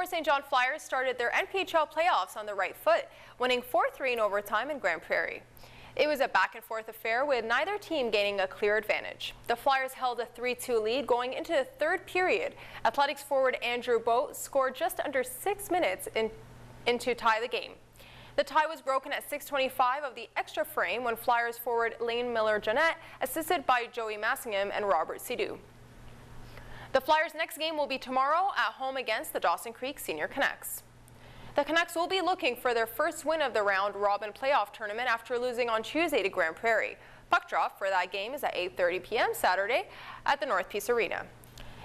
Fort St. John Flyers started their NPHL playoffs on the right foot, winning 4-3 in overtime in Grand Prairie. It was a back-and-forth affair with neither team gaining a clear advantage. The Flyers held a 3-2 lead going into the third period. Athletics forward Andrew Boat scored just under 6 minutes in to tie the game. The tie was broken at 6:25 of the extra frame when Flyers forward Lane Miller-Jeanette assisted by Joey Massingham and Robert Sidhu. The Flyers' next game will be tomorrow at home against the Dawson Creek Senior Canucks. The Canucks will be looking for their first win of the round-robin playoff tournament after losing on Tuesday to Grand Prairie. Puck drop for that game is at 8:30 p.m. Saturday at the North Peace Arena.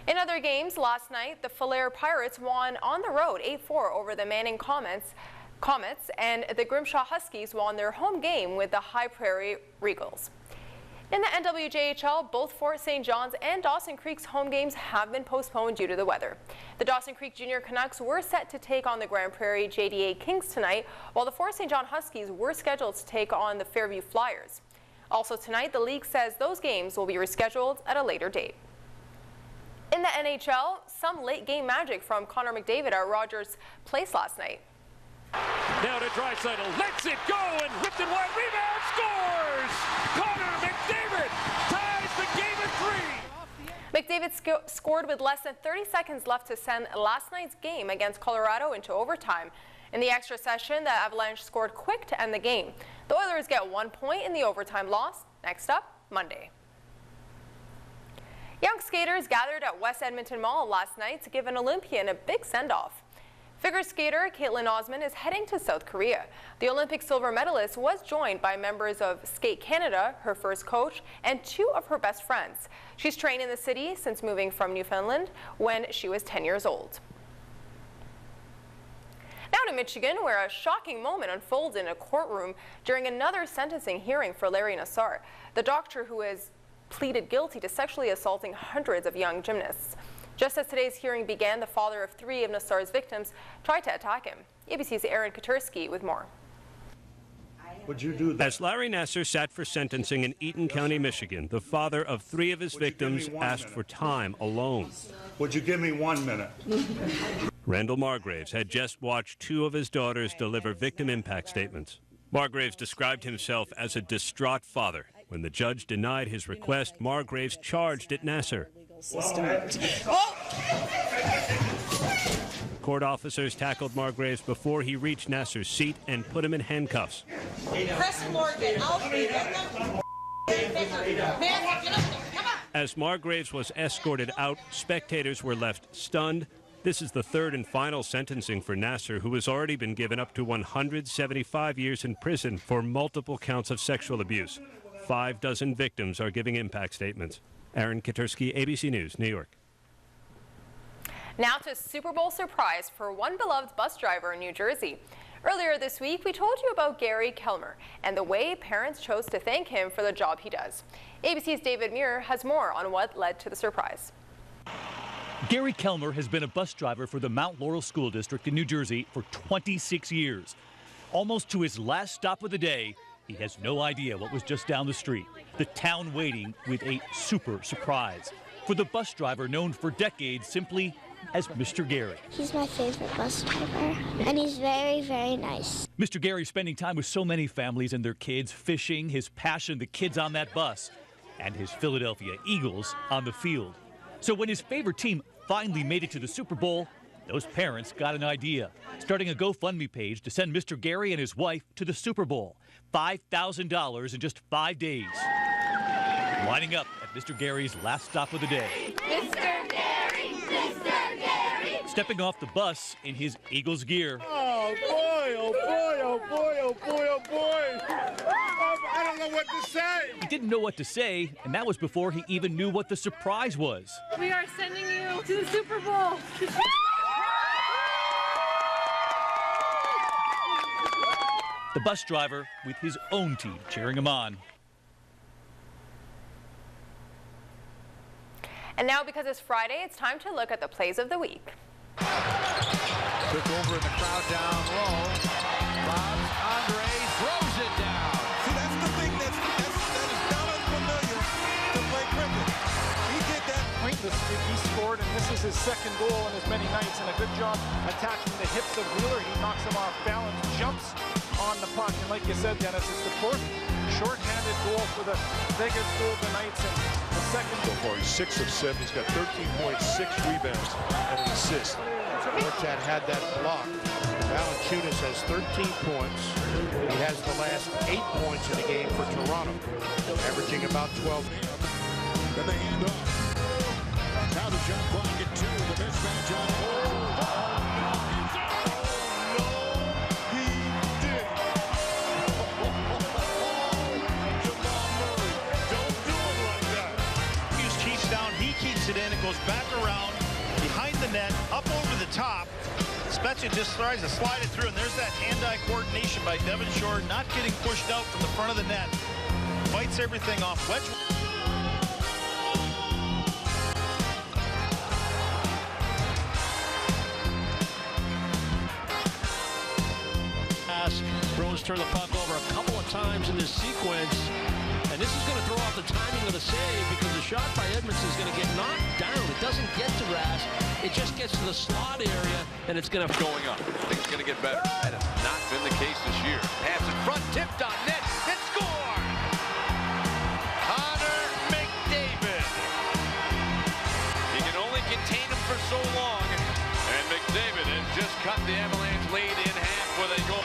In other games last night, the Falher Pirates won on the road 8-4 over the Manning Comets, and the Grimshaw Huskies won their home game with the High Prairie Regals. In the NWJHL, both Fort St. John's and Dawson Creek's home games have been postponed due to the weather. The Dawson Creek Junior Canucks were set to take on the Grand Prairie JDA Kings tonight, while the Fort St. John Huskies were scheduled to take on the Fairview Flyers. Also tonight, the league says those games will be rescheduled at a later date. In the NHL, some late game magic from Connor McDavid at Rogers Place last night. Now to Draisaitl, lets it go and ripped it wide, rebound, scores! Connor McDavid ties the game at 3. McDavid scored with less than 30 seconds left to send last night's game against Colorado into overtime. In the extra session, the Avalanche scored quick to end the game. The Oilers get 1 point in the overtime loss. Next up, Monday. Young skaters gathered at West Edmonton Mall last night to give an Olympian a big send-off. Figure skater Caitlin Osman is heading to South Korea. The Olympic silver medalist was joined by members of Skate Canada, her first coach, and 2 of her best friends. She's trained in the city since moving from Newfoundland when she was 10 years old. Now to Michigan, where a shocking moment unfolds in a courtroom during another sentencing hearing for Larry Nassar, the doctor who has pleaded guilty to sexually assaulting hundreds of young gymnasts. Just as today's hearing began, the father of 3 of Nassar's victims tried to attack him. ABC's Aaron Katersky with more. Would you do that? As Larry Nassar sat for sentencing in Eaton County, Michigan, the father of 3 of his victims asked for time alone. Would you give me 1 minute? Randall Margraves had just watched 2 of his daughters deliver victim impact statements. Margraves described himself as a distraught father. When the judge denied his request, Margraves charged at Nassar. Court officers tackled Margraves before he reached Nassar's seat and put him in handcuffs. As Margraves was escorted out, spectators were left stunned. This is the 3rd and final sentencing for Nassar, who has already been given up to 175 years in prison for multiple counts of sexual abuse. 6 victims are giving impact statements. Aaron Katersky, ABC News, New York. Now to Super Bowl surprise for one beloved bus driver in New Jersey. Earlier this week, we told you about Gary Kelmer and the way parents chose to thank him for the job he does. ABC's David Muir has more on what led to the surprise. Gary Kelmer has been a bus driver for the Mount Laurel School District in New Jersey for 26 years. Almost to his last stop of the day, he has no idea what was just down the street. The town waiting with a super surprise for the bus driver known for decades simply as Mr. Gary. He's my favorite bus driver, and he's very, very nice. Mr. Gary spending time with so many families and their kids, fishing, his passion, the kids on that bus, and his Philadelphia Eagles on the field. So when his favorite team finally made it to the Super Bowl, those parents got an idea, starting a GoFundMe page to send Mr. Gary and his wife to the Super Bowl. $5,000 in just 5 days. Lining up at Mr. Gary's last stop of the day. Mr. Gary! Mr. Gary! Stepping off the bus in his Eagles gear. Oh, boy, oh, boy, oh, boy, oh, boy, oh, boy. I don't know what to say. He didn't know what to say, and that was before he even knew what the surprise was. We are sending you to the Super Bowl. The bus driver with his own team cheering him on. And now, because it's Friday, it's time to look at the plays of the week. Took over in the crowd down low. Bobs, Andre throws it down. See, that's the thing that is not unfamiliar to play cricket. He did that. He scored, and this is his his second goal in as many nights, and a good job attacking the hips of Wheeler. He knocks him off balance, jumps on the puck, and like you said, Dennis, it's the fourth short-handed goal for the Vegas Golden Knights, and the second So far, he's 6 of 7. He's got 13.6 rebounds and an assist. Hortat had that block. Valanciunas has 13 points. He has the last 8 points in the game for Toronto, averaging about 12. Then they hand off. Now the shot clock at 2. The mismatch on it in, it goes back around behind the net, up over the top. Spezia just tries to slide it through, and there's that hand-eye coordination by Devin Shore, not getting pushed out from the front of the net. Fights everything off. Wedge. Bruins turn the puck over a couple of times in this sequence. And this is going to throw off the timing of the save because the shot by Edmondson is going to get knocked down. It doesn't get to Rask. It just gets to the slot area, and it's going to going up. Things going to get better. That has not been the case this year. Pass in front, tipped on net, and scored! Connor McDavid. He can only contain him for so long, and McDavid has just cut the Avalanche lead in half with a goal.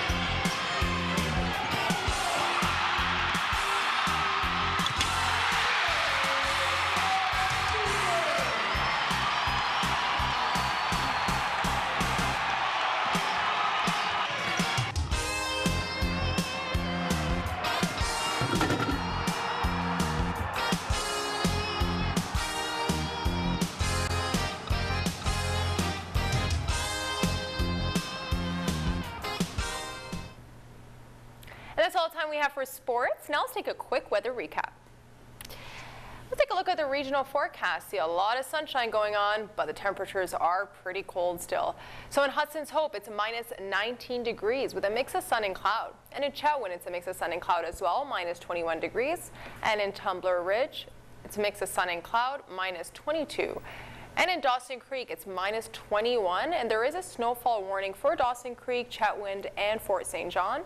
And that's all the time we have for sports. Now let's take a quick weather recap. We'll take a look at the regional forecast. See a lot of sunshine going on, but the temperatures are pretty cold still. So in Hudson's Hope, it's minus 19 degrees with a mix of sun and cloud. And in Chetwynd, it's a mix of sun and cloud as well, minus 21 degrees. And in Tumbler Ridge, it's a mix of sun and cloud, minus 22. And in Dawson Creek, it's minus 21. And there is a snowfall warning for Dawson Creek, Chetwynd, and Fort St. John.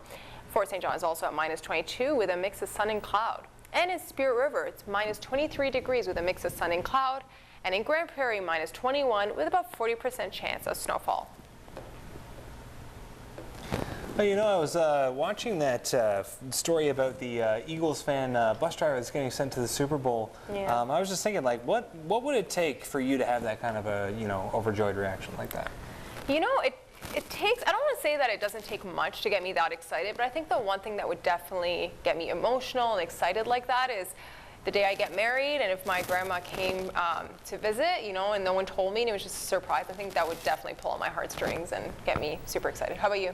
Fort St. John is also at minus 22 with a mix of sun and cloud. And in Spirit River, it's minus 23 degrees with a mix of sun and cloud. And in Grand Prairie, minus 21 with about 40% chance of snowfall. Well, you know, I was watching that story about the Eagles fan bus driver that's getting sent to the Super Bowl. Yeah. I was just thinking, like, what would it take for you to have that kind of a, you know, overjoyed reaction like that? You know, it takes, I don't want to say that it doesn't take much to get me that excited, but I think the one thing that would definitely get me emotional and excited like that is the day I get married, and if my grandma came to visit, you know, and no one told me and it was just a surprise, I think that would definitely pull on my heartstrings and get me super excited. How about you?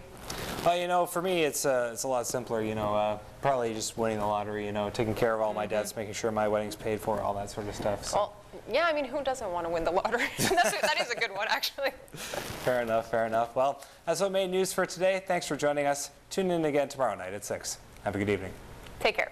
Well, you know, for me, it's a lot simpler, you know, probably just winning the lottery, you know, taking care of all my debts, making sure my wedding's paid for, all that sort of stuff. So. Well, yeah, I mean, who doesn't want to win the lottery? That is a good one, actually. Fair enough, fair enough. Well, that's what made news for today. Thanks for joining us. Tune in again tomorrow night at 6. Have a good evening. Take care.